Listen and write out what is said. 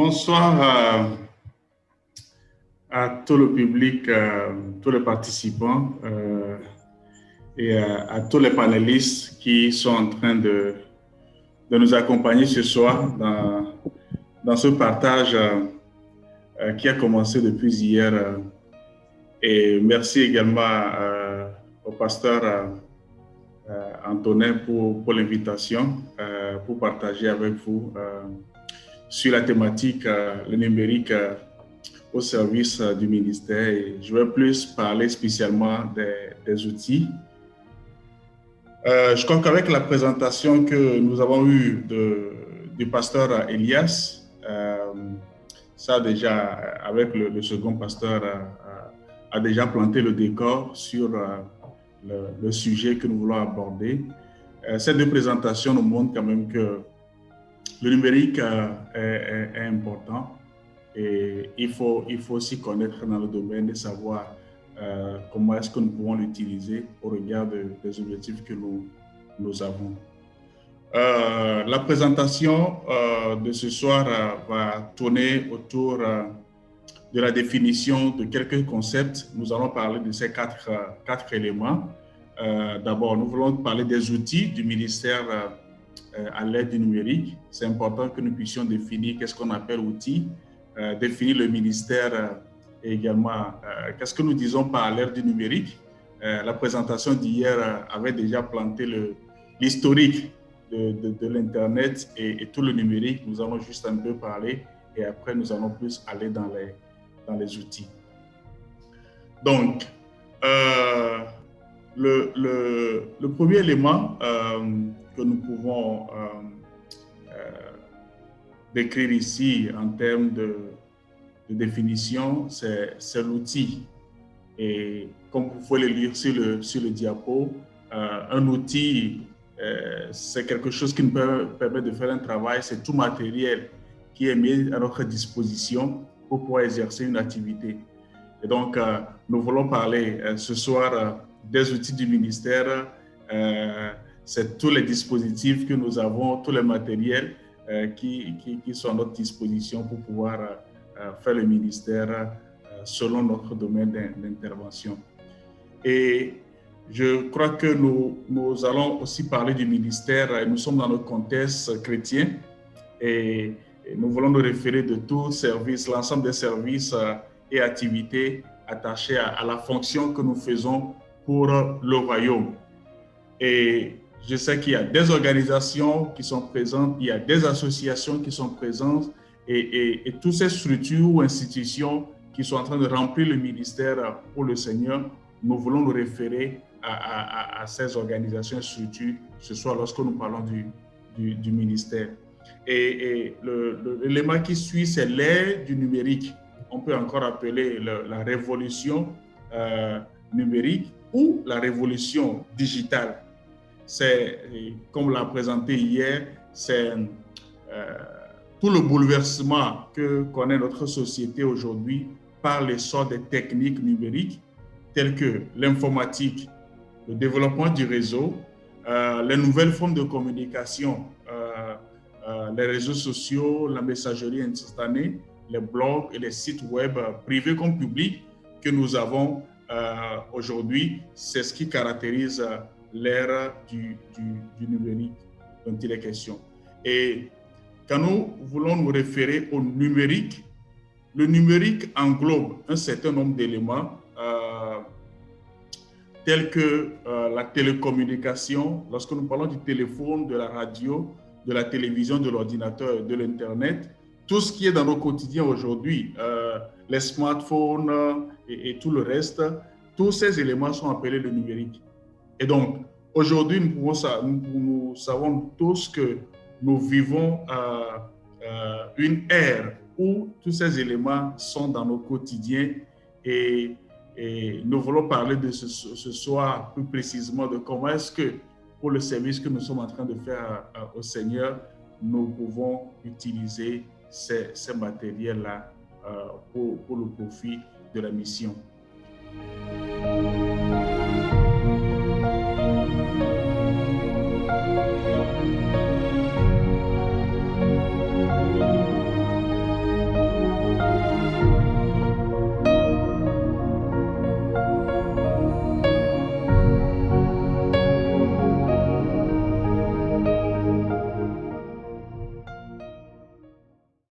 Bonsoir à tout le public, tous les participants et à tous les panélistes qui sont en train de nous accompagner ce soir dans ce partage qui a commencé depuis hier. Et merci également au pasteur Antonin pour l'invitation, pour partager avec vous sur la thématique, le numérique au service du ministère. Et je vais plus parler spécialement des outils. Je crois qu'avec la présentation que nous avons eue du pasteur Elias, ça déjà, avec le second pasteur, a déjà planté le décor sur le sujet que nous voulons aborder. Ces deux présentations nous montrent quand même que le numérique est important et il faut s'y connaître dans le domaine de savoir comment est-ce que nous pouvons l'utiliser au regard des objectifs que nous avons. La présentation de ce soir va tourner autour de la définition de quelques concepts. Nous allons parler de ces quatre éléments. D'abord, nous voulons parler des outils du ministère à l'aide du numérique. C'est important que nous puissions définir qu'est-ce qu'on appelle outils, définir le ministère et également qu'est-ce que nous disons par l'ère du numérique. La présentation d'hier avait déjà planté l'historique de l'Internet et tout le numérique. Nous allons juste un peu parler et après nous allons plus aller dans les outils. Donc, le premier élément que nous pouvons décrire ici en termes de définition, c'est l'outil. Et comme vous pouvez le lire sur le diapo, un outil, c'est quelque chose qui nous permet de faire un travail, c'est tout matériel qui est mis à notre disposition pour pouvoir exercer une activité. Et donc, nous voulons parler ce soir des outils du ministère. C'est tous les dispositifs que nous avons, tous les matériels qui sont à notre disposition pour pouvoir faire le ministère selon notre domaine d'intervention. Et je crois que nous allons aussi parler du ministère. Nous sommes dans le contexte chrétien et nous voulons nous référer de tout service, l'ensemble des services et activités attachées à la fonction que nous faisons pour le royaume. Et je sais qu'il y a des organisations qui sont présentes, il y a des associations qui sont présentes et toutes ces structures ou institutions qui sont en train de remplir le ministère pour le Seigneur, nous voulons nous référer à ces organisations et structures ce soir lorsque nous parlons du ministère. Et l'élément qui suit, c'est l'ère du numérique. On peut encore appeler la révolution numérique ou la révolution digitale. C'est, comme l'a présenté hier, c'est tout le bouleversement que connaît notre société aujourd'hui par l'essor des techniques numériques telles que l'informatique, le développement du réseau, les nouvelles formes de communication, les réseaux sociaux, la messagerie instantanée, les blogs et les sites web privés comme publics que nous avons aujourd'hui. C'est ce qui caractérise l'ère du numérique dont il est question. Et quand nous voulons nous référer au numérique, le numérique englobe un certain nombre d'éléments tels que la télécommunication. Lorsque nous parlons du téléphone, de la radio, de la télévision, de l'ordinateur, de l'Internet, tout ce qui est dans nos quotidiens aujourd'hui, les smartphones et tout le reste, tous ces éléments sont appelés le numérique. Et donc, aujourd'hui, nous savons tous que nous vivons une ère où tous ces éléments sont dans nos quotidiens et nous voulons parler de ce soir plus précisément de comment est-ce que pour le service que nous sommes en train de faire au Seigneur, nous pouvons utiliser ces matériels-là pour le profit de la mission.